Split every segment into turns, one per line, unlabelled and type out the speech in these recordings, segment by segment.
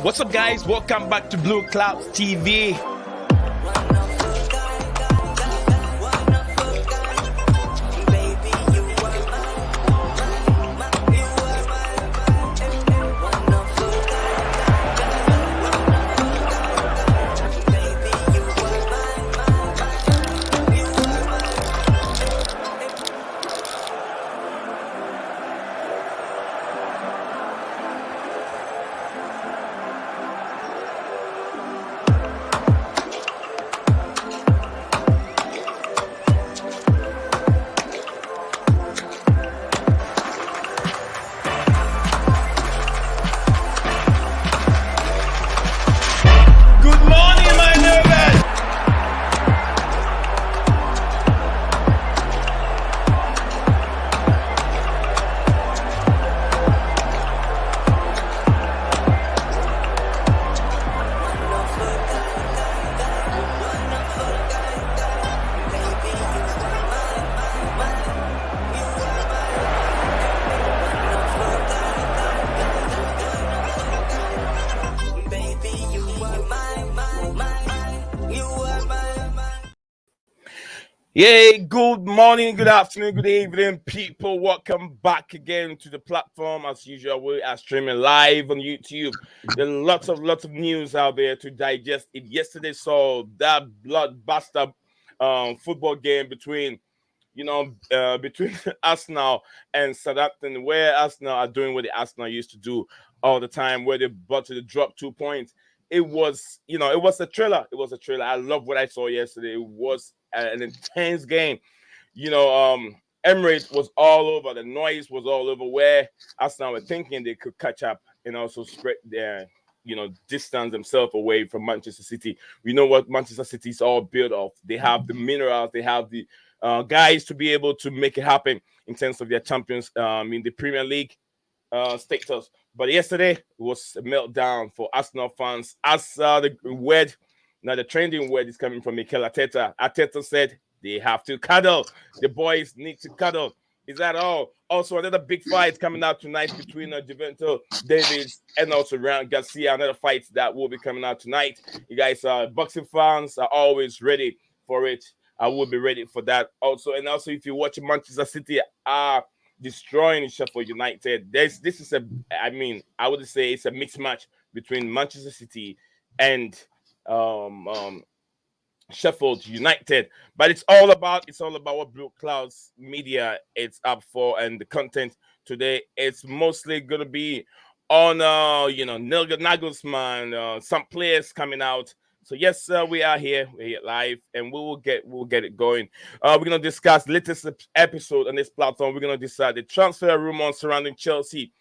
What's up, guys? Welcome back to Blueclouds TV. Yay, good morning, good afternoon, good evening, people. Welcome back again to the platform. As usual, we are streaming live on YouTube. There are lots of news out there to digest. It yesterday saw that blockbuster football game between Arsenal and Southampton, where Arsenal are doing what the Arsenal used to do all the time, where they drop 2 points. It was a thriller. It was a thriller. I love what I saw yesterday. It was an intense game. Emirates was all over. The noise was all over, where Arsenal were thinking they could catch up and also spread their, distance themselves away from Manchester City. We know what Manchester City is all built of. They have the minerals. They have the guys to be able to make it happen in terms of their champions in the Premier League status. But yesterday it was a meltdown for Arsenal fans. As the trending word is coming from Mikel Arteta. Arteta said they have to cuddle. The boys need to cuddle. Is that all? Also, another big fight coming out tonight between Juventus Davies and also Ryan Garcia. Another fight that will be coming out tonight. You guys, boxing fans are always ready for it. I will be ready for that also. And also, if you're watching Manchester City destroying Sheffield United, I would say it's a mixed match between Manchester City and Sheffield United. But it's all about what Blueclouds Media is up for, and the content today it's mostly gonna be on Nagelsmann, some players coming out. So yes, we are here. We're here live, and we'll get it going. We're gonna discuss the latest episode on this platform. We're gonna decide the transfer rumors surrounding Chelsea,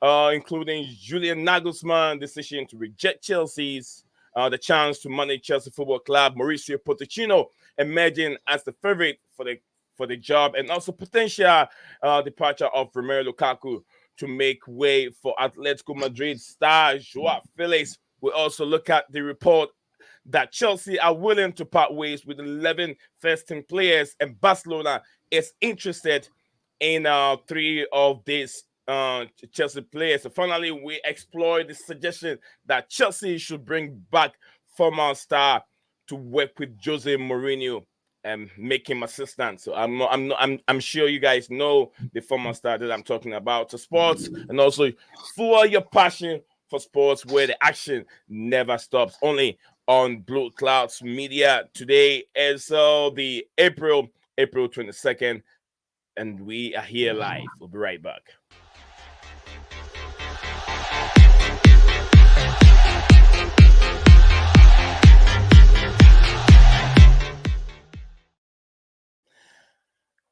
including Julian Nagelsmann decision to reject Chelsea's the chance to manage Chelsea Football Club. Mauricio Pochettino emerging as the favorite for the job, and also potential departure of Romelu Lukaku to make way for Atletico Madrid star Joao Felix. We'll also look at the report that Chelsea are willing to part ways with 11 first-team players, and Barcelona is interested in 3 of these Chelsea players. So finally, we explore the suggestion that Chelsea should bring back former star to work with Jose Mourinho and make him assistant. So I'm sure you guys know the former star that I'm talking about. So sports, and also fuel your passion for sports, where the action never stops. Only on Blueclouds Media. Today is the April 22nd, and we are here live. We'll be right back.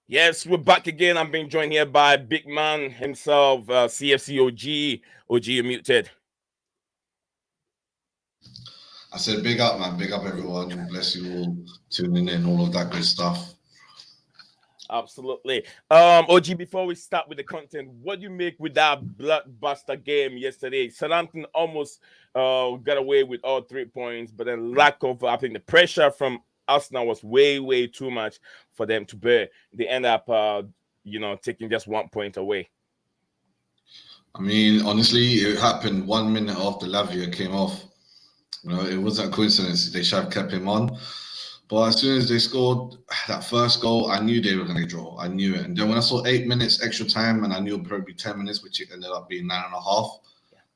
Yes, we're back again. I'm being joined here by big man himself, CFC OG. OG, you're muted.
I said big up, man. Big up, everyone. Bless you all tuning in, all of that good stuff.
Absolutely. OG, before we start with the content, what do you make with that blockbuster game yesterday? Southampton almost got away with all 3 points, but then I think the pressure from Arsenal was way too much for them to bear. They end up, taking just 1 point away.
I mean, honestly, it happened 1 minute after Lavia came off. It wasn't a coincidence. They should have kept him on. But as soon as they scored that first goal, I knew they were going to draw. I knew it. And then when I saw 8 minutes extra time, and I knew it would probably be 10 minutes, which it ended up being 9.5,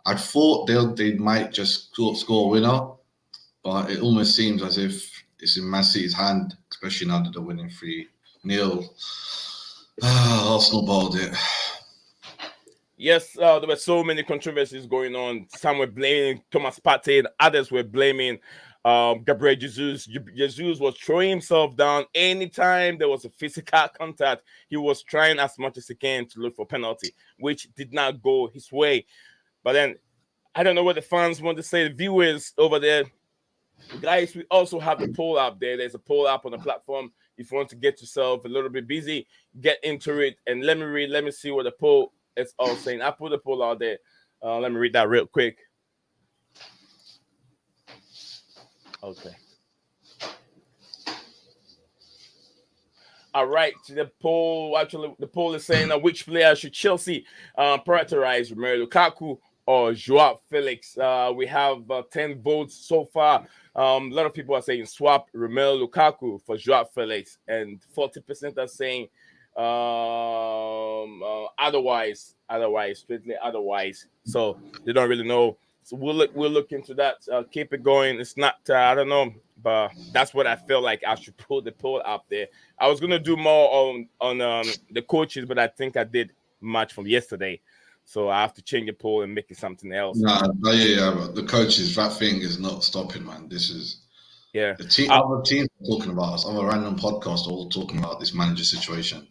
I thought they might just score a winner. But it almost seems as if it's in Man City's hand, especially now that they're winning 3-0. Arsenal balled it.
Yes, there were so many controversies going on. Some were blaming Thomas Partey, others were blaming Gabriel Jesus. Jesus was throwing himself down anytime there was a physical contact. He was trying as much as he can to look for penalty, which did not go his way. But then, I don't know what the fans want to say. The viewers over there, guys, we also have the poll up there. There's a poll up on the platform. If you want to get yourself a little bit busy, get into it. And let me see what the poll is all saying. I put the poll out there. Let me read that real quick. Okay. All right. The poll is saying which player should Chelsea prioritize, Romelu Lukaku or Joao Felix? We have 10 votes so far. A lot of people are saying swap Romelu Lukaku for Joao Felix, and 40% are saying otherwise, strictly otherwise. So they don't really know. So we'll look into that. Keep it going. It's not I don't know, but that's what I feel like I should put the poll up there. I was gonna do more on the coaches, but I think I did much from yesterday. So I have to change the poll and make it something else.
Yeah. But the coaches, that thing is not stopping, man. This is the team. Other teams are talking about us. Other random podcasts are all talking about this manager situation.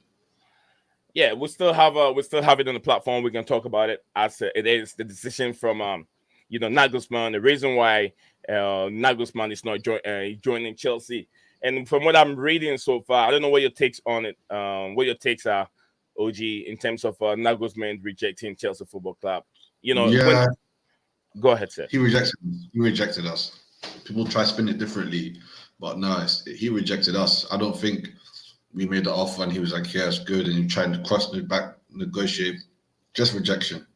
Yeah, we still have it on the platform. We can talk about it as it is the decision from Nagelsmann. The reason why Nagelsmann is not joining Chelsea, and from what I'm reading so far, I don't know what your takes on it. What your takes are, OG, in terms of Nagelsmann rejecting Chelsea Football Club. Go ahead, sir.
He rejected us. People try to spin it differently, but no, he rejected us. I don't think we made the offer and he was like, yeah, it's good, and he tried to cross the back, negotiate. Just rejection.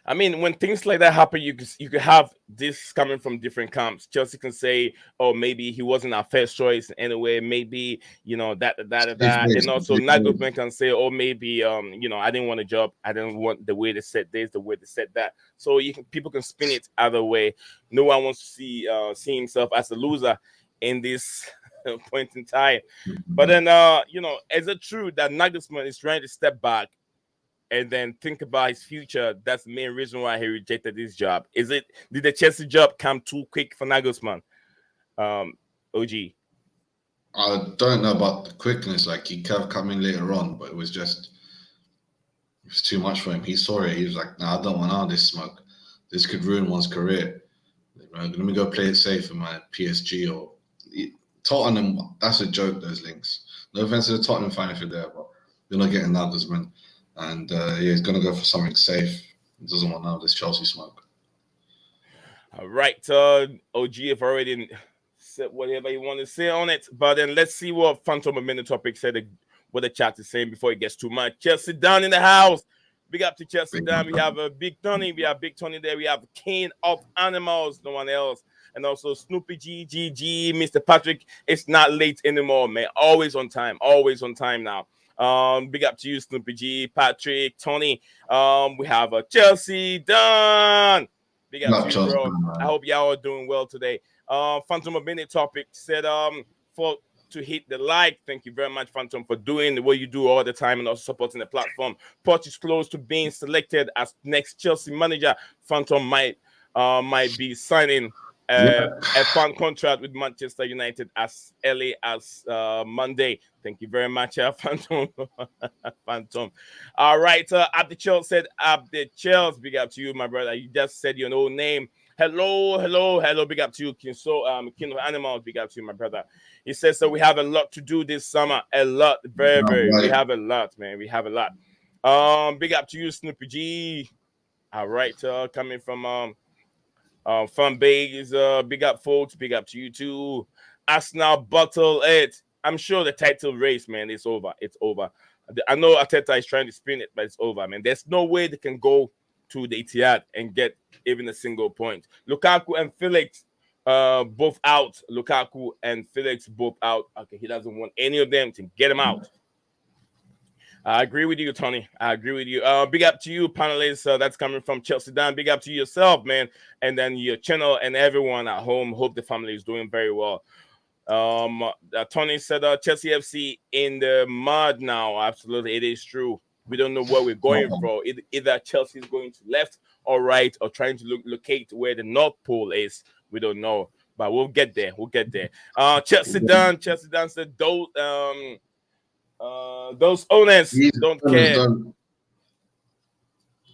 I mean, when things like that happen, you could have this coming from different camps. Chelsea can say, "Oh, maybe he wasn't our first choice anyway. Maybe that." And also Nagelsmann can say, "Oh, maybe I didn't want a job. I didn't want the way they said this, the way they said that." So people can spin it either way. No one wants to see himself as a loser in this point in time. But then, is it true that Nagelsmann is trying to step back and then think about his future? That's the main reason why he rejected this job. Did the Chelsea job come too quick for Nagelsmann? OG.
I don't know about the quickness. Like, he could have come in later on, but it was too much for him. He saw it. He was like, "Nah, I don't want all this smoke. This could ruin one's career. Let me go play it safe in my PSG or Tottenham." That's a joke, those links. No offense to the Tottenham fan if you're there, but you're not getting Nagelsmann. And he's going to go for something safe. He doesn't want none of this Chelsea smoke.
All right. OG have already said whatever you want to say on it. But then let's see what Phantom of Minute Topic said, what the chat is saying before it gets too much. Chelsea down in the house. Big up to Chelsea down. We have Big Tony. We have Big Tony there. We have King of Animals. No one else. And also Snoopy GGG, Mr. Patrick. It's not late anymore, man. Always on time. Always on time now. Big up to you, Snoopy G, Patrick, Tony. We have Chelsea done. Big up to you, bro. I hope y'all are doing well today. Phantom of Minute Topic said to hit the like. Thank you very much, Phantom, for doing what you do all the time and also supporting the platform. Poch is close to being selected as next Chelsea manager. Phantom might be signing a fun contract with Manchester United as early as Monday. Thank you very much, Phantom. Phantom. All right, Abdi Chels said, Abdi Chels, big up to you, my brother. You just said your own name. Hello. Big up to you, King. King of Animals, big up to you, my brother. He says, so we have a lot to do this summer. A lot, very. We have a lot, man. We have a lot. Big up to you, Snoopy G. All right, coming from Fun Bays, big up, folks. Big up to you too. Arsenal bottle it. I'm sure the title race, man, is over. It's over. I know Arteta is trying to spin it, but it's over, man. There's no way they can go to the Etihad and get even a single point. Lukaku and Felix both out. Lukaku and Felix both out. Okay, he doesn't want any of them to get him out. I agree with you, Tony. I agree with you. Big up to you, panelists. That's coming from Chelsea Dan. Big up to yourself, man. And then your channel and everyone at home. Hope the family is doing very well. Tony said Chelsea FC in the mud now. Absolutely, it is true. We don't know where we're going for. Either Chelsea is going to left or right or trying to locate where the North Pole is. We don't know. But we'll get there. We'll get there. Chelsea Dan said those owners don't care. All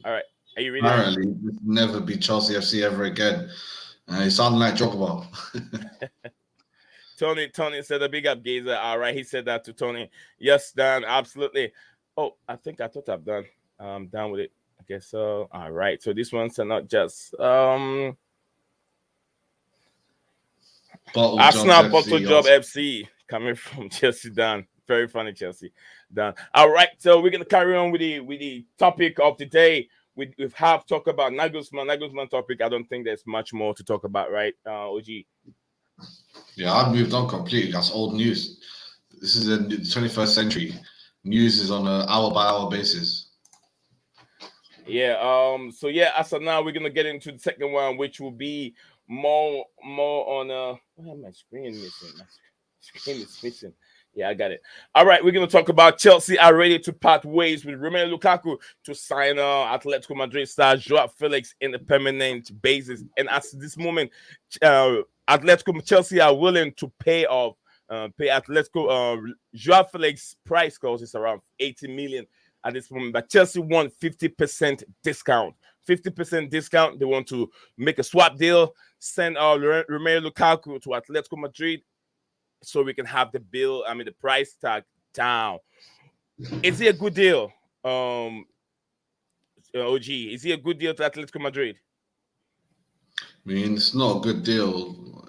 right. Are you ready?
Apparently, never be Chelsea FC ever again. It sounded like Drogba.
Tony said a big up, Gazer. All right, he said that to Tony. Yes, Dan, absolutely. Oh, I thought I'm done. I'm done with it. I guess so. All right. So this one's not just Arsenal Bottle Job FC coming from Chelsea Dan. Very funny, Chelsea Dan. All right, so we're gonna carry on with the topic of the day. We have talked about Nagelsmann topic. I don't think there's much more to talk about, right, OG?
Yeah, I've moved on completely. That's old news. This is the 21st century. News is on an hour-by-hour basis.
Yeah. So yeah, as of now, we're gonna get into the second one, which will be more on. Why am my screen missing? My screen is missing. Yeah, I got it. All right, we're going to talk about Chelsea are ready to part ways with Romelu Lukaku to sign Atletico Madrid star Joao Felix in a permanent basis. And at this moment, Chelsea are willing to pay Atletico. Joao Felix price cost is around 80 million at this moment, but Chelsea want 50% discount. 50% discount. They want to make a swap deal, send Romelu Lukaku to Atletico Madrid, so we can have the price tag down. Is it a good deal? OG, is it a good deal to Atletico Madrid?
I mean, it's not a good deal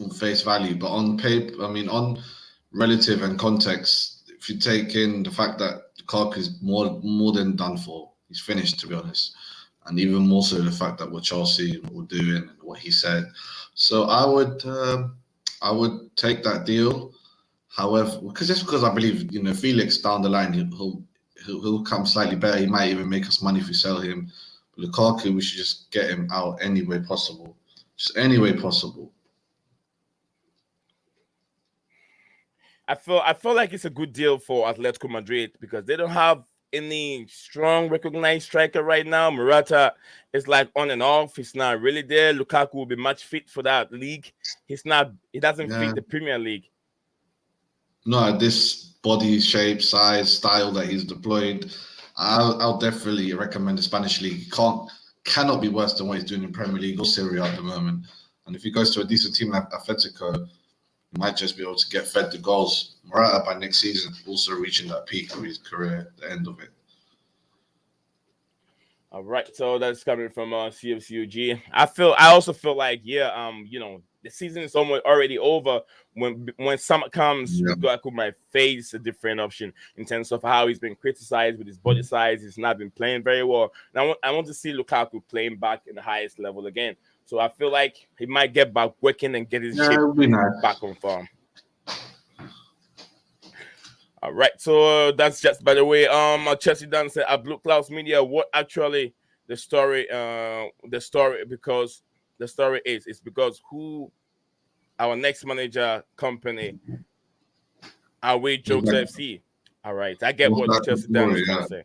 on face value, but on paper, on relative and context, if you take in the fact that Lukaku is more than done for, he's finished, to be honest, and even more so the fact that what Chelsea were doing and what he said. So I would take that deal. However, because I believe Felix down the line he'll come slightly better. He might even make us money if we sell him. But Lukaku, we should just get him out any way possible. Just any way possible.
I feel like it's a good deal for Atletico Madrid because they don't have any strong recognized striker right now. Morata is like on and off. He's not really there. Lukaku will be much fit for that league. He doesn't fit the Premier League.
No, this body shape, size, style that he's deployed, I'll definitely recommend the Spanish league. Cannot be worse than what he's doing in Premier League or Serie A at the moment. And if he goes to a decent team like Atletico, he might just be able to get fed the goals. Morata by next season, also reaching that peak of his career, the end of it.
All right, so that's coming from CFCUG. I also feel like the season is already over. When summer comes, Lukaku might face a different option in terms of how he's been criticized with his body size. He's not been playing very well. And I want to see Lukaku playing back in the highest level again. So I feel like he might get back working and get his shape back on form. All right, so that's just by the way. Chelsea Dan said at Blueclouds Media, what actually the story because the story is because who our next manager company are we Jokes FC. All right, I get what Chelsea Dan is trying to say.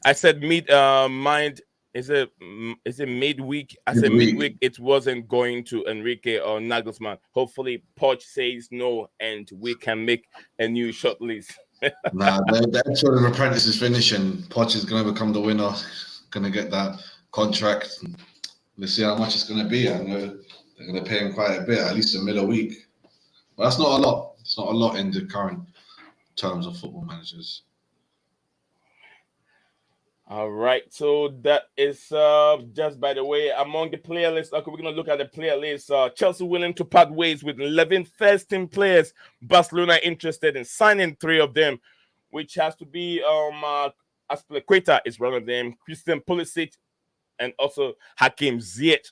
I said mind. Is it midweek? I said midweek. It wasn't going to Enrique or Nagelsmann. Hopefully, Poch says no, and we can make a new shortlist.
The episode of Apprentice is finishing. Poch is going to become the winner. Going to get that contract. Let's see how much it's going to be. I know they're going to pay him quite a bit, at least $1 million a week. But that's not a lot. It's not a lot in the current terms of football managers.
All right, so that is just by the way among the player list. Okay, we're gonna look at the player list. Chelsea willing to part ways with 11 first-team players. Barcelona interested in signing 3 of them, which has to be Aspilicueta is one of them, Christian Pulisic, and also Hakim Ziyech.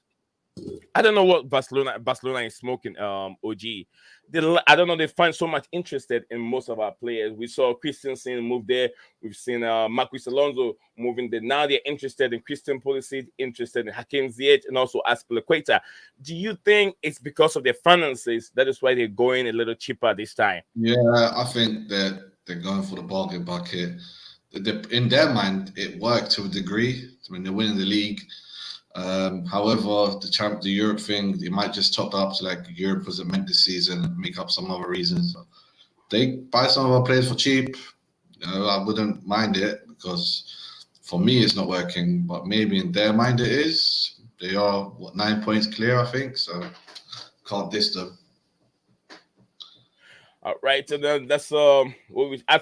I don't know what Barcelona is smoking. OG, I don't know. They find so much interested in most of our players. We saw Christensen move there. We've seen Marquis Alonso moving there. Now they're interested in Christian Pulisic, interested in Hakim Ziyech, and also Aspilicueta. Do you think it's because of their finances that is why they're going a little cheaper this time?
Yeah, I think that they're going for the bargain bucket. In their mind, it worked to a degree. I mean, they're winning the league. However, the Europe thing, they might just top up to like Europe wasn't meant this season and make up some other reasons. So they buy some of our players for cheap. I wouldn't mind it because for me it's not working, but maybe in their mind it is. They are 9 points clear, I think, so can't diss them.
All right, so then that's I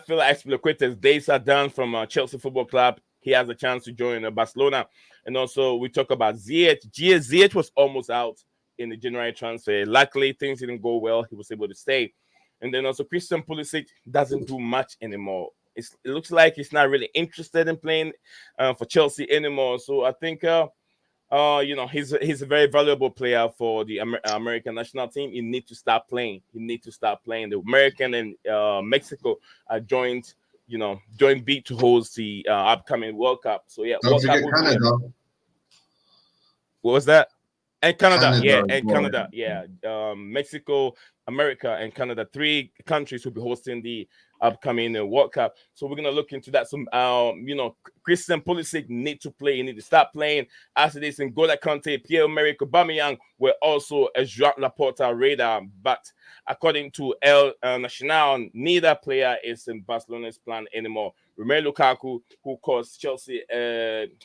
feel like Aspilicueta's days are done from Chelsea Football Club. He has a chance to join Barcelona, and also we talk about Ziyech. Ziyech was almost out in the January transfer. Luckily, things didn't go well. He was able to stay, and then also Christian Pulisic doesn't do much anymore. It looks like he's not really interested in playing for Chelsea anymore. So I think he's a very valuable player for the American national team. He needs to start playing. The American and Mexico are joined beat to host the upcoming World Cup. So yeah,
Don't
World
forget
Cup.
Canada.
What was that? And Canada,
Canada,
yeah. Mexico, America, and Canada. 3 countries will be hosting the upcoming World Cup. So we're gonna look into that. Some, Christian Pulisic need to play. He need to start playing. After this, N'Golo Kante, Pierre-Emerick Aubameyang were also a Joao Laporta radar. But according to El Nacional, neither player is in Barcelona's plan anymore. Romelu Lukaku, who cost Chelsea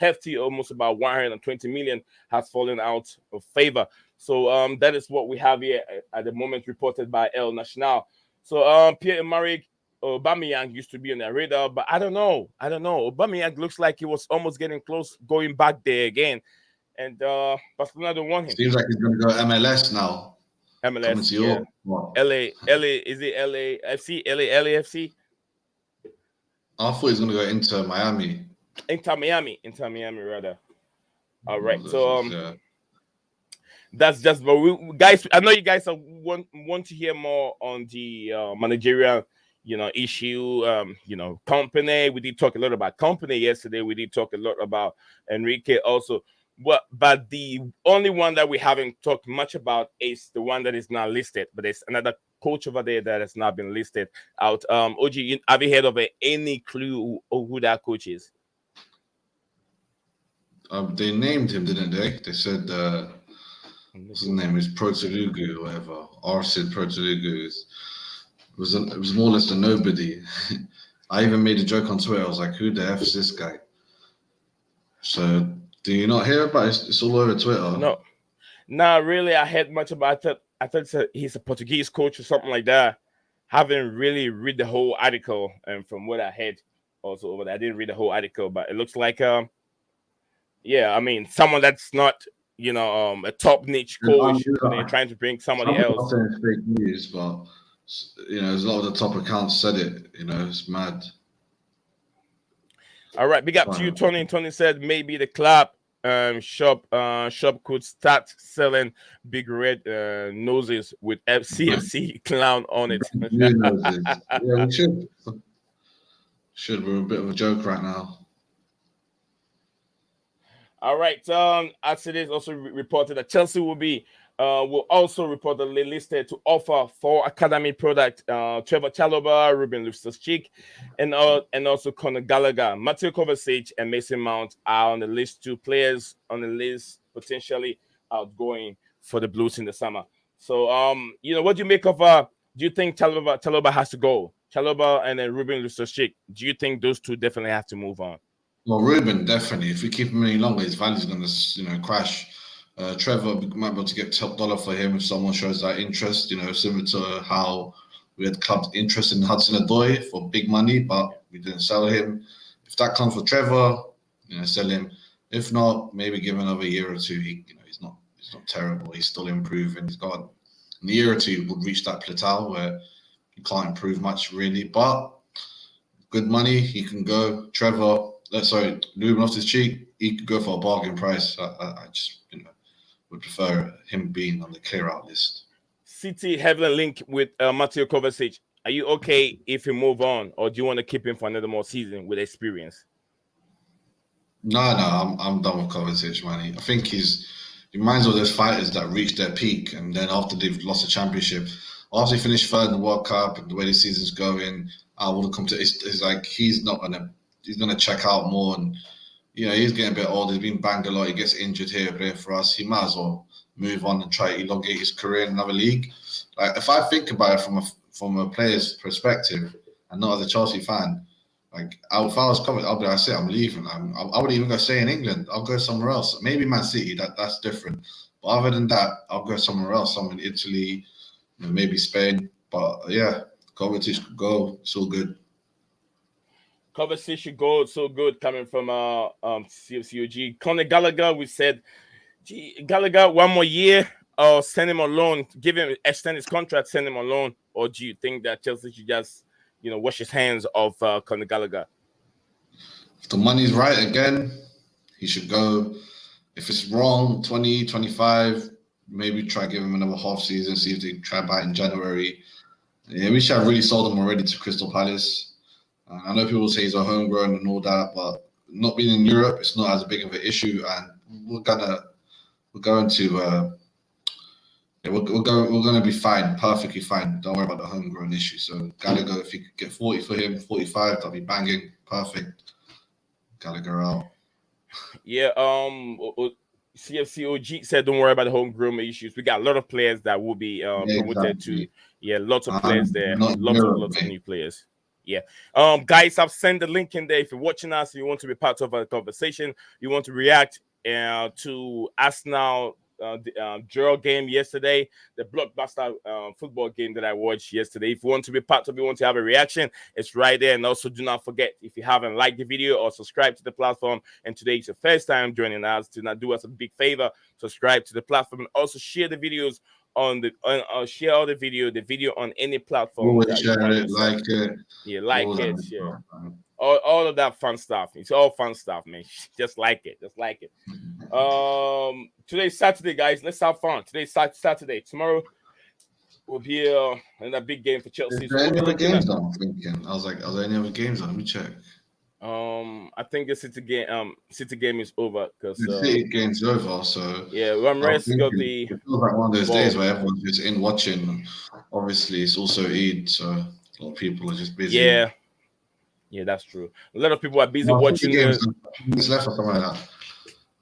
hefty, almost about 120 million, has fallen out of favor. So that is what we have here at the moment, reported by El Nacional. So Pierre-Emerick Aubameyang used to be on the radar, but I don't know. Aubameyang looks like he was almost getting close, going back there again, and Barcelona don't want him.
Seems like he's going to go MLS now.
MLS, yeah. LA, is it LAFC? LAFC?
I thought he was going to go into Miami.
Inter Miami, rather. All right, so that's just. But guys, I know you guys want to hear more on the managerial, issue. Company. We did talk a lot about Company yesterday. We did talk a lot about Enrique also. But the only one that we haven't talked much about is the one that is not listed. But there's another coach over there that has not been listed out. OG, have you heard of any clue who that coach is?
They named him, didn't they? They said what's his name is Protelugu or whatever. Arsid Protelugu. It was more or less a nobody. I even made a joke on Twitter. I was like, "Who the f is this guy?" So, do you not hear about it? It's all over Twitter.
No, not really. I heard much about it. I thought he's a Portuguese coach or something like that. Haven't really read the whole article, and from what I heard, also over there, I didn't read the whole article, but it looks like someone that's not a top niche coach. They're trying to bring somebody else.
It's fake news, but there's a lot of the top accounts said it. It's mad.
All right, big up to you, Tony. Tony said maybe the club shop could start selling big red noses with FCFC clown on it.
Yeah, we should. We're a bit of a joke right now.
All right. As it is also reported that Chelsea will also reportedly listed to offer 4 academy product. Trevor Chalobah, Ruben Loftus-Cheek, and also Conor Gallagher, Mateo Kovacic, and Mason Mount are on the list. 2 players on the list potentially outgoing for the Blues in the summer. So what do you make of? Do you think Chalobah has to go? Chalobah and then Ruben Loftus-Cheek. Do you think those 2 definitely have to move on?
Well, Ruben, definitely. If we keep him any longer, his value is going to, crash. Trevor, we might be able to get top dollar for him if someone shows that interest, similar to how we had clubs interested in Hudson-Odoi for big money, but we didn't sell him. If that comes for Trevor, sell him. If not, maybe give him another year or two. He's not terrible. He's still improving. He's got in a year or two would reach that plateau where you can't improve much really. But good money, he can go. Ruben Loftus-Cheek, he could go for a bargain price. I just would prefer him being on the clear out list.
City heavily linked with Mateo Kovacic. Are you okay if you move on, or do you want to keep him for another more season with experience?
No, I'm done with Kovacic, man. I think he reminds me of those fighters that reach their peak, and then after they've lost the championship, after they finish third in the World Cup and the way the season's going, I would have come to. It's like he's gonna check out more, and he's getting a bit old. He's been banged a lot. He gets injured here or there for us. He might as well move on and try to elongate his career in another league. Like if I think about it from a player's perspective, and not as a Chelsea fan, like if I was covered, I'll be like, I'm leaving. I wouldn't even go stay in England. I'll go somewhere else. Maybe Man City. That's different. But other than that, I'll go somewhere else. Somewhere in Italy, maybe Spain. But yeah, Kovacic could go. It's all good.
Kovacic should go. It's so good coming from CFCOG. Conor Gallagher, we said, Gallagher, one more year, or send him on loan, extend his contract, send him on loan, or do you think that Chelsea should just, wash his hands of Conor Gallagher?
If the money's right again, he should go. If it's wrong, 20, 25, maybe try give him another half season, see if they try buy in January. Yeah, we should have really sold him already to Crystal Palace. I know people say he's a homegrown and all that, but not being in Europe, it's not as big of an issue, and we're gonna be fine, perfectly fine. Don't worry about the homegrown issue. So Gallagher, if you could get 40 for him, 45, that'll be banging, perfect. Gallagher out.
Yeah, CFCOG said don't worry about the homegrown issues. We got a lot of players that will be promoted to. Yeah, lots of players there. Lots of new players. Yeah. Guys, I've sent the link in there. If you're watching us, you want to be part of a conversation, you want to react to Arsenal draw game yesterday, the blockbuster football game that I watched yesterday. If you want to be part of it, you want to have a reaction, it's right there. And also do not forget, if you haven't liked the video or subscribed to the platform, and today is your first time joining us, do not do us a big favor, subscribe to the platform, and also share the videos share all the video on any platform.
Always share it, like it.
Yeah, like it, share. All of that fun stuff. It's all fun stuff, man. Just like it. Today's Saturday, guys. Let's have fun. Today's Saturday. Tomorrow we'll be in a big game for Chelsea.
Is there any other games on? I'm thinking. I was like, are there any other games on? Let me check.
I think the City game is over because
the City game's over. So
yeah, Ramirez got the.
It feels like one of those days where everyone's just in watching. Obviously, it's also Eid, so a lot of people are just busy.
Yeah, that's true. A lot of people are busy watching.
Games left or something like that.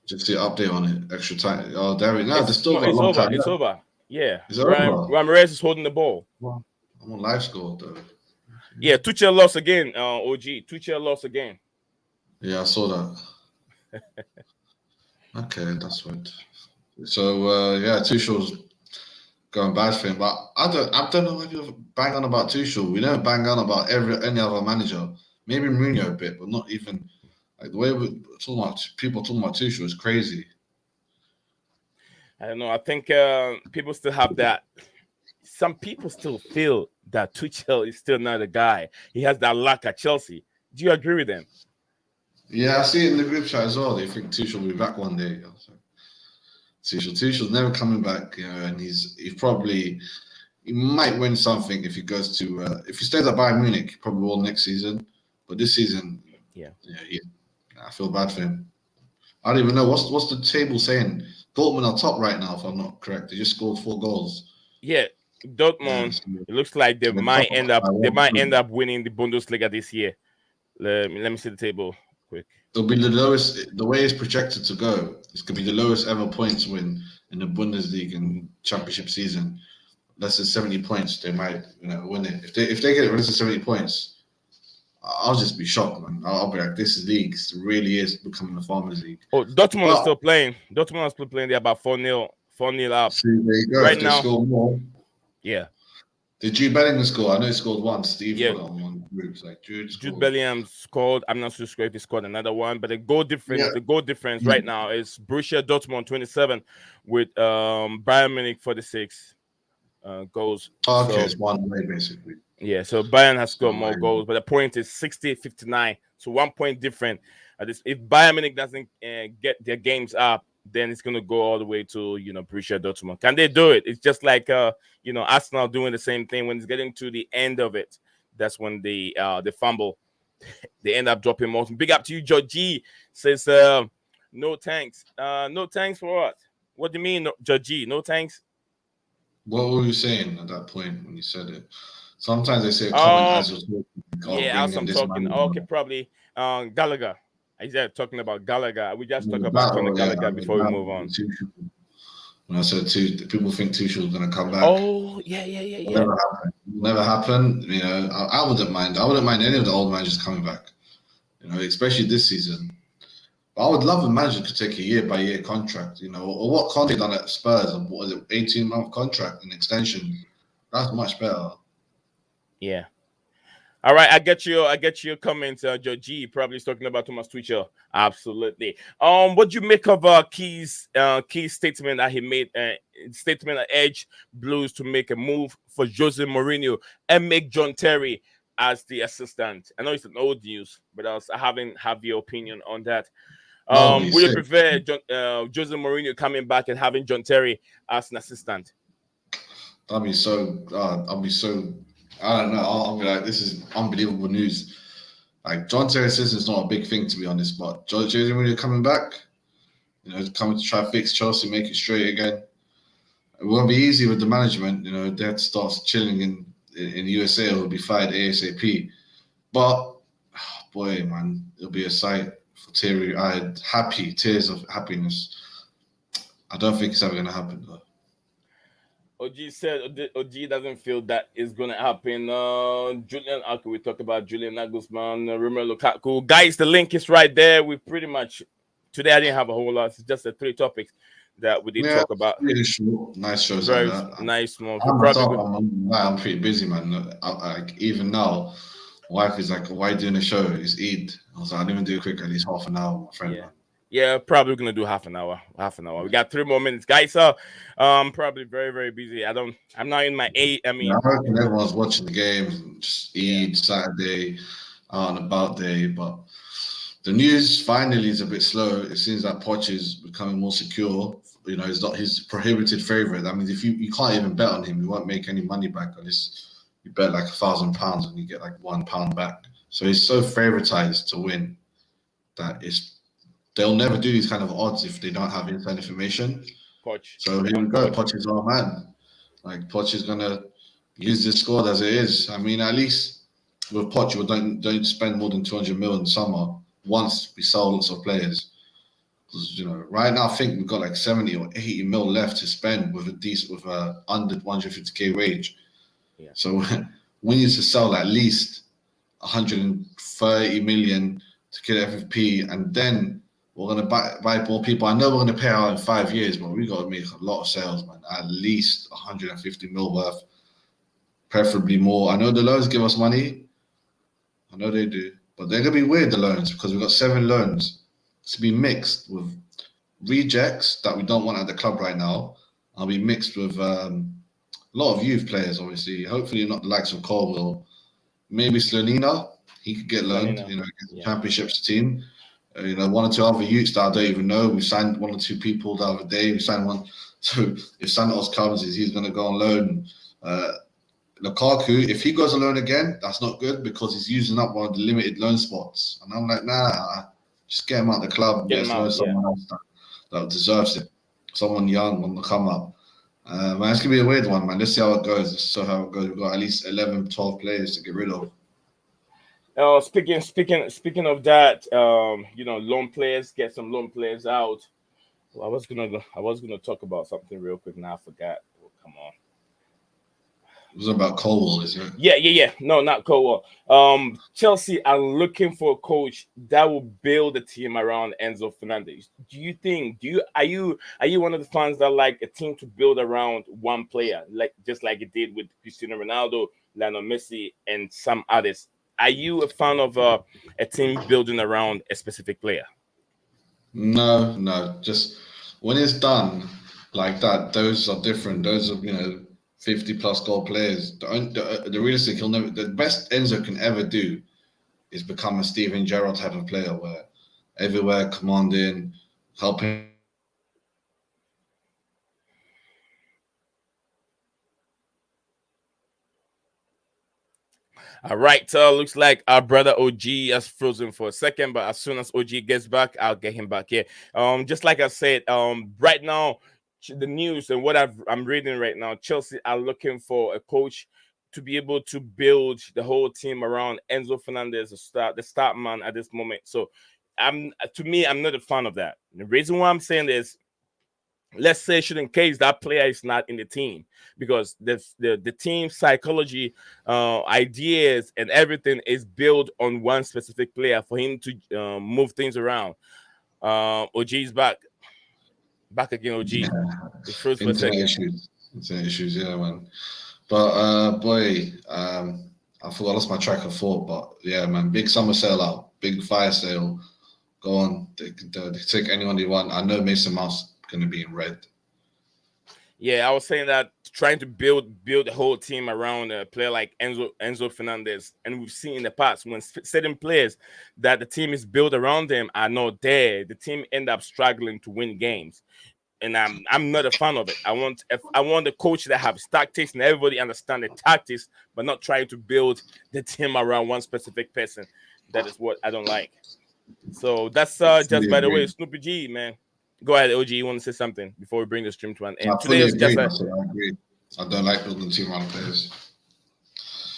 Just the update on it. Extra time. Oh, there we go. There's still got a long time.
It's over. Yeah.
Is it over?
Ramirez is holding the ball.
Wow. I'm on live score though.
Yeah, Tuchel lost again. OG. Tuchel lost again.
Yeah, I saw that. Okay, that's right. So Tuchel's going bad for him, but I don't know why people bang on about Tuchel. We don't bang on about any other manager. Maybe Mourinho a bit, but not even like the way people talking about Tuchel is crazy.
I don't know. I think people still have that. Some people still feel that Tuchel is still not a guy. He has that luck at Chelsea. Do you agree with them?
Yeah, I see it in the group chat as well. They think Tuchel will be back one day. Tuchel's never coming back, and he might win something if he goes to if he stays at Bayern Munich, he probably will next season. But this season, I feel bad for him. I don't even know what's the table saying. Dortmund are top right now, if I'm not correct. They just scored 4 goals.
Yeah, Dortmund. It looks like they might end up winning the Bundesliga this year. Let me see the table quick.
It'll be the lowest. The way it's projected to go, it's gonna be the lowest ever points win in the Bundesliga and Championship season. Less than 70 points, they might win it. If they get less than 70 points, I'll just be shocked, man. I'll be like, this league really is becoming a farmers league.
Oh, Dortmund is still playing. Dortmund is still playing. They're about 4-0 up.
See, there you go.
Right
if
now.
Score more.
Yeah.
Did Jude Bellingham score? I know he scored one. Steve
Yeah.
put it on one group. Like Jude
Jude
scored.
Bellingham scored. I'm not so sure if he scored another one, but the goal difference
Yeah.
right now is Borussia Dortmund 27 with Bayern Munich 46 goals.
Oh, okay,
So
it's one way basically.
yeah, so Bayern has scored
So
more goals, but the point is 60-59. So 1 point different. If Bayern Munich doesn't get their games up, then it's gonna go all the way to Borussia Dortmund. Can they do it? It's just like Arsenal doing the same thing when it's getting to the end of it. That's when they fumble. They end up dropping more. Big up to you, Georgie. Says no thanks. No thanks for what? What do you mean, Georgie? No thanks.
what were you saying at that point when you said it? Sometimes they say a comment
Um,
as you're talking. Oh,
yeah,
bring
as
in
I'm
this
talking.
man.
Okay, probably Gallagher. I said talking about Gallagher. We just talk about Conor
Battle, yeah.
Gallagher
I mean,
before we move
battle,
on.
when I said people think Tuchel's going to come back.
Oh, yeah.
Never happen. Never happen. You know, I wouldn't mind. I wouldn't mind any of the old managers coming back. You know, especially this season. But I would love a manager to take a year-by-year contract. You know, or what Conte done at Spurs? What was it, 18-month contract, an extension? That's much better.
Yeah. All right, I get your comments, Georgie. Probably talking about Thomas Tuchel. Absolutely. What do you make of Key's statement that he made? Statement that urged Blues to make a move for Jose Mourinho and make John Terry as the assistant. I know it's an old news, but I haven't have your opinion on that.
That would be
Would you
sick.
prefer Jose Mourinho coming back and having John Terry as an assistant?
That'd be so. I'll be so. I don't know. I'll be like, this is unbelievable news. Like John Terry says, it's not a big thing to be honest, but Jose Mourinho coming back, you know, coming to try to fix Chelsea, make it straight again. It won't be easy with the management. You know, Dad starts chilling in the USA. He'll be fired ASAP. But boy, man, it'll be a sight for teary-eyed, tears of happiness. I don't think it's ever going to happen though.
OG said OG doesn't feel that is going to happen. Julian, okay, we talked about Julian Nagelsmann, Romelu Lukaku. Guys, the link is right there. We pretty much, today I didn't have a whole lot. It's just the 3 topics that we did talk about.
Really short, nice shows
Very
like that.
nice one.
I'm pretty busy, man. Like even now, wife is like, "Why are you doing a show? It's Eid." I was like, "I didn't even do it quick. At least half an hour, my friend."
Yeah. Yeah, probably gonna do half an hour. We got 3 more minutes, guys. So, probably very, very busy. I'm not in my 8. I mean,
I reckon everyone's watching the games, just Eid Saturday, out and about day. But the news finally is a bit slow. It seems that Poch is becoming more secure. You know, he's not his prohibited favorite. That means if you can't even bet on him, you won't make any money back unless you bet like £1,000 and you get like £1 back. So he's so favoritized to win that they'll never do these kind of odds if they don't have inside information.
Poch.
So here we go. Poch is our man. Like Poch is gonna use this squad as it is. I mean, at least with Poch, we don't spend more than 200 million in summer once we sell lots of players. Because right now I think we've got like 70 or 80 mil left to spend with a under 150k wage.
Yeah.
So we need to sell at least 130 million to get FFP, and then we're gonna buy more people. I know we're gonna pay out in 5 years, but we gotta make a lot of sales, man. At least 150 mil worth, preferably more. I know the loans give us money. I know they do, but they're gonna be weird, the loans, because we've got 7 loans to be mixed with rejects that we don't want at the club right now. I'll be mixed with a lot of youth players, obviously. Hopefully not the likes of Colwell. Maybe Slonina. He could get loaned, get the Championships team. 1 or 2 other youths that I don't even know. We signed 1 or 2 people the other day. We signed one. So if Santos comes, he's going to go on loan. Lukaku, if he goes on loan again, that's not good because he's using up one of the limited loan spots. And I'm like, nah, just get him out of the club. Get someone else that deserves it. Someone young on the come up. Man, it's going to be a weird one, man. Let's see how it goes. We've got at least 11, 12 players to get rid of.
Speaking of that, loan players, get some loan players out. Well, I was gonna talk about something real quick. Now I forgot. Oh, come on.
was about Colwell, isn't it?
Yeah. No, not Cole. Chelsea are looking for a coach that will build a team around Enzo Fernandez. Do you think? Are you one of the fans that like a team to build around one player, like just like it did with Cristiano Ronaldo, Lionel Messi, and some others? Are you a fan of a team building around a specific player?
No, no. Just when it's done like that, those are different. Those are 50 plus goal players. The realistic he'll never. The best Enzo can ever do is become a Steven Gerrard type of player, where everywhere commanding, helping.
All right, so looks like our brother OG has frozen for a second, but as soon as OG gets back, I'll get him back here. Just like I said, right now, the news and what I'm reading right now, Chelsea are looking for a coach to be able to build the whole team around Enzo Fernandez, the start man at this moment. So, I'm not a fan of that. The reason why I'm saying this, let's say should in case that player is not in the team, because the team psychology, ideas and everything is built on one specific player for him to move things around. OG is back again. OG,
Yeah,
it froze for a
internet
second.
issues. Internet issues, yeah, man. But boy, I forgot I lost my track of thought. But yeah, man, big summer sale out, big fire sale. Go on, they take anyone they want. I know Mason Mount's gonna be in red.
Yeah, I was saying that trying to build the whole team around a player like Enzo Fernandez, and we've seen in the past when certain players that the team is built around them are not there, the team end up struggling to win games. And I'm not a fan of it. I want a coach that have tactics and everybody understand the tactics, but not trying to build the team around one specific person. That is what I don't like. So that's just
Fully
by the way,
agree.
Snoopy G, man. Go ahead, OG. You want to say something before we bring the stream to an
I
end? Today
fully
is just
agree.
a
That's what I agree. I don't like building team around players.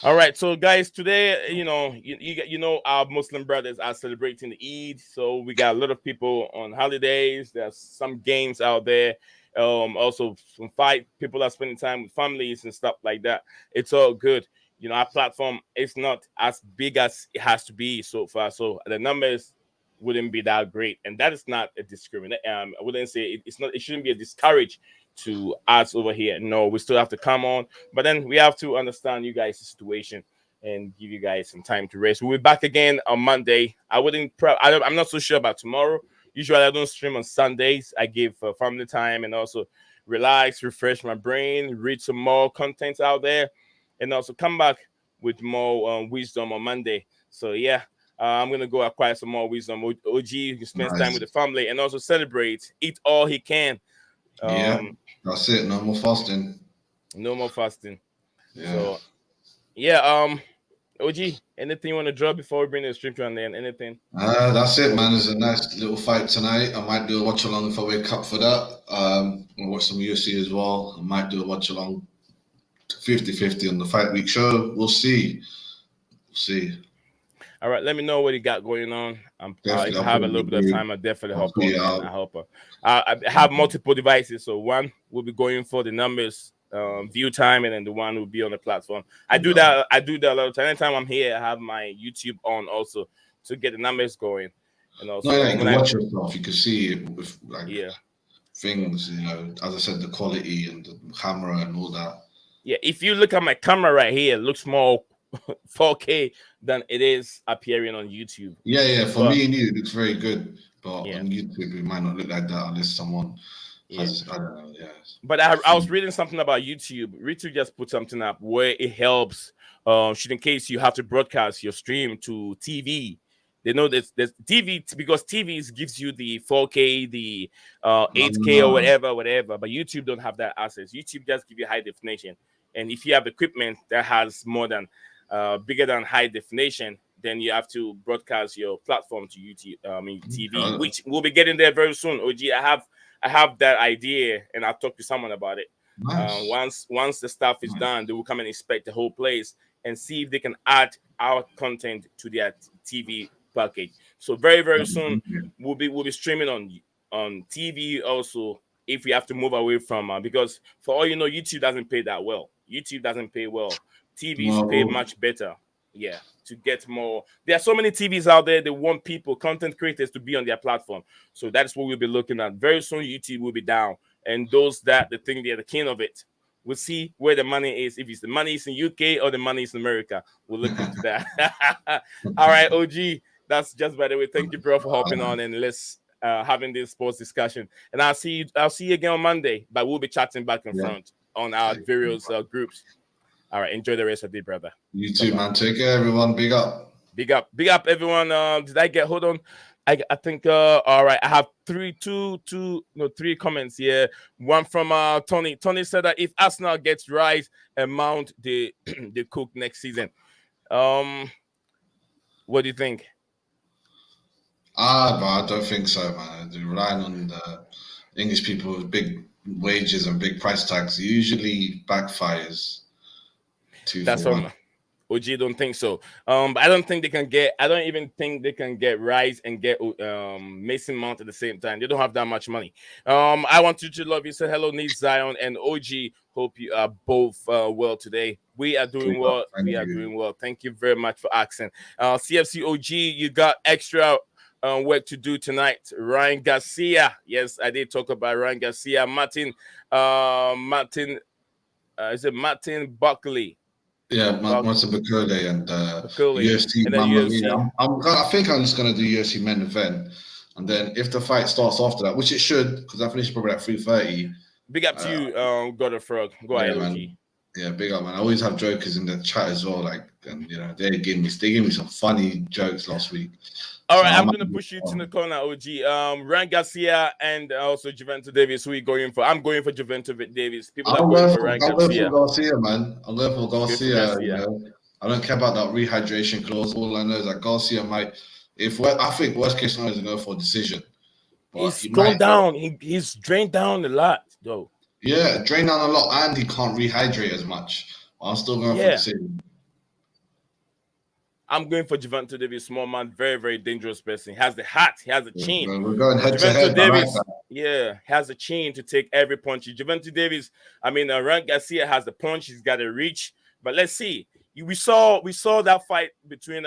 all right. So guys, today, you know, our Muslim brothers are celebrating the Eid. So we got a lot of people on holidays. There's some games out there. Also some fight. People are spending time with families and stuff like that. It's all good. You know, our platform is not as big as it has to be so far. So the numbers wouldn't be that great, and that is not a discriminate. I wouldn't say it's not. It shouldn't be a discourage to us over here. No, we still have to come on, but then we have to understand you guys' situation and give you guys some time to rest. We'll be back again on Monday. I wouldn't. I'm not so sure about tomorrow. Usually, I don't stream on Sundays. I give family time and also relax, refresh my brain, read some more content out there, and also come back with more wisdom on Monday. So yeah, I'm gonna go acquire some more wisdom. OG, you spend time with
Nice.
the family and also celebrate, eat all he can.
Yeah,
Um,
that's it. No more fasting.
no more fasting.
Yeah.
So yeah, OG, anything you want to drop before we bring the stream to an end? Anything?
That's it, man. There's a nice little fight tonight. I might do a watch along if I wake up for that. I'll watch some UFC as well. I might do a watch along 50-50 on the fight week show. We'll see. We'll see.
All right, let me know what you got going on.
Definitely,
If I
I'll put
have
it
a
in the
little bit of
group.
time, I'll definitely
I'll
hop
tweet
on
it
and I
out.
help her. I have multiple devices, so one will be going for the numbers, view time, and then the one will be on the platform. I do
Yeah.
that. I do that a lot of time. Anytime I'm here, I have my YouTube on also to get the numbers going, and
No, yeah,
also
you
when
can
I
watch yourself. You can see it with like
yeah
things, as I said, the quality and the camera and all that.
yeah. If you look at my camera right here, it looks more 4K than it is appearing on YouTube.
Yeah, yeah. For
But
me and you, it looks very good. But
yeah,
on YouTube, it might not look like that unless someone
yeah.
has, I don't know, yeah.
But I was reading something about YouTube. YouTube just put something up where it helps. Should in case you have to broadcast your stream to TV, they know there's TV because TVs gives you the 4K, the 8K or
Ah,
whatever. But YouTube don't have that access. YouTube just give you high definition, and if you have equipment that has more than bigger than high definition, then you have to broadcast your platform to YouTube, TV,
okay.
which we'll be getting there very soon. OG, I have that idea, and I'll talk to someone about it.
Nice.
Once the stuff is
Nice.
done, they will come and inspect the whole place and see if they can add our content to their TV package. So very soon we'll be streaming on TV also. If we have to move away from because for all you know, YouTube doesn't pay that well. YouTube doesn't pay well. TVs pay
No.
much better. Yeah, to get more. There are so many TVs out there. They want people, content creators, to be on their platform. So that's what we'll be looking at. Very soon, YouTube will be down. And those that they think they're the king of it, we'll see where the money is. If it's the money is in UK or the money is in America, we'll look into that. All right, OG. That's just by the way. Thank you, bro, for hopping on and let's having this sports discussion. And I'll see you again on Monday. But we'll be chatting back and front on our various groups. All right, enjoy the rest of the day, brother.
You too, man. Take care, everyone. Big up.
Big up, everyone. Did I get? Hold on. I think. All right. I have three comments here. One from Tony. Tony said that if Arsenal gets Rice and Mount, they cook next season. What do you think?
But I don't think so, man. Relying on the English people with big wages and big price tags usually backfires.
That's what OG don't think so. But I don't think they can get. I don't even think they can get Rice and get Mason Mount at the same time. They don't have that much money. I want you to love you. Say hello, Nice Zion and OG. Hope you are both well today. We are doing well. Doing well. Thank you very much for asking. CFC OG, you got extra work to do tonight. Ryan Garcia. Yes, I did talk about Ryan Garcia. Martin. Is it Martin Buckley?
Yeah, Martin Bakole and UFC.
And then UFC.
I think I'm just gonna do UFC main event, and then if the fight starts after that, which it should, because I finished probably at 3:30.
Big up to you, God of Frog. Go ahead, OG.
Yeah, big up, man. I always have jokers in the chat as well. Like, and they gave me some funny jokes last week.
All right, I'm gonna push you to the corner, OG. Ryan Garcia and also Juventus Davis. Who are you going for? I'm going for Juventus Davis. People are going for Ryan Garcia.
I'm going for Garcia, man. I'm going for Garcia. You know? I don't care about that rehydration clause. All I know is that Garcia might. I think worst case scenario is going for a decision.
But he's gone down. He's drained down a lot, though.
Yeah, drained down a lot, and he can't rehydrate as much. I'm still going for the decision. I'm
going for Juventus Davis, small man, very, very dangerous person. He has the hat, he has the chin.
We're going head to head.
Davis, has a chin to take every punch. Juventus Davis, Ryan Garcia has the punch, he's got a reach. But let's see. We saw that fight between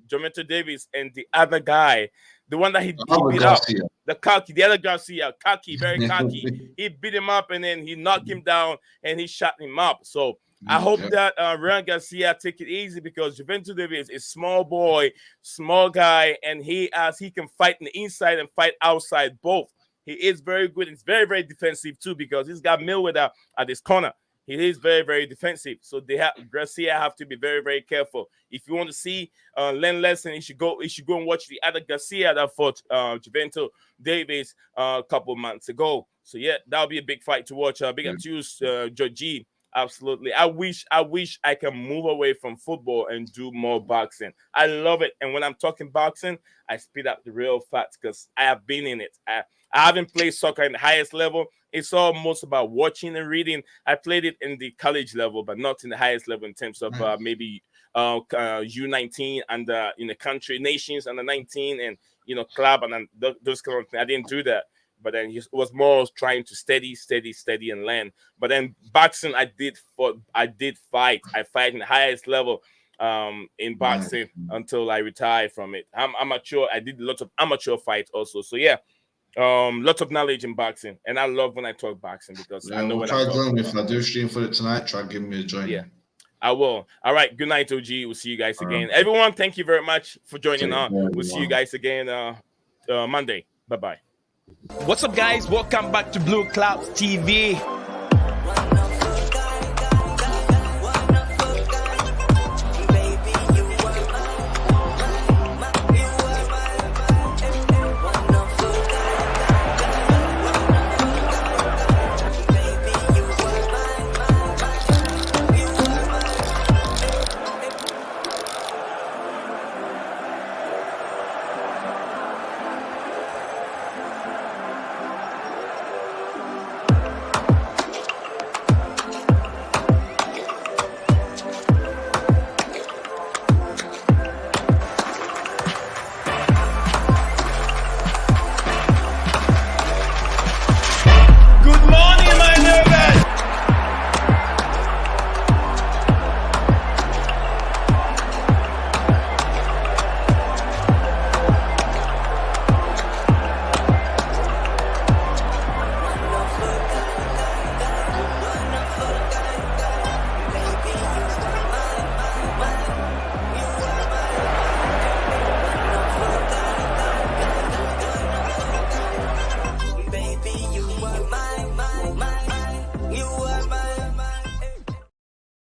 Juventus Davis and the other guy, the one that he beat up. The other Garcia, very cocky. He beat him up and then he knocked him down and he shot him up. So I hope that Ryan Garcia take it easy because Juventus Davis is small boy, small guy, and he can fight in the inside and fight outside both. He is very good. He's very, very defensive too because he's got Mayweather at his corner. He is very, very defensive. So Garcia have to be very, very careful. If you want to see learn lesson, you should go and watch the other Garcia that fought Juventus Davis a couple months ago. So yeah, that'll be a big fight to watch. Big up to you, Georgie. Absolutely. I wish I can move away from football and do more boxing. I love it. And when I'm talking boxing, I speed up the real fast because I have been in it. I haven't played soccer in the highest level. It's almost about watching and reading. I played it in the college level, but not in the highest level in terms of maybe U19 and in the country, nations under 19 and club and those kind of things. I didn't do that. But then it was more trying to steady and learn. But then boxing, I did fight. I fight in the highest level in boxing until I retired from it. I'm amateur. I did lots of amateur fights also. So yeah, lots of knowledge in boxing, and I love when I talk boxing because I know what I'm talking about.
If I do stream for it tonight, try give me a join.
Yeah, I will. All right. Good night, OG. We'll see you guys again. Everyone, thank you very much for joining on. We'll see you guys again Monday. Bye-bye. What's up, guys? Welcome back to Blueclouds TV.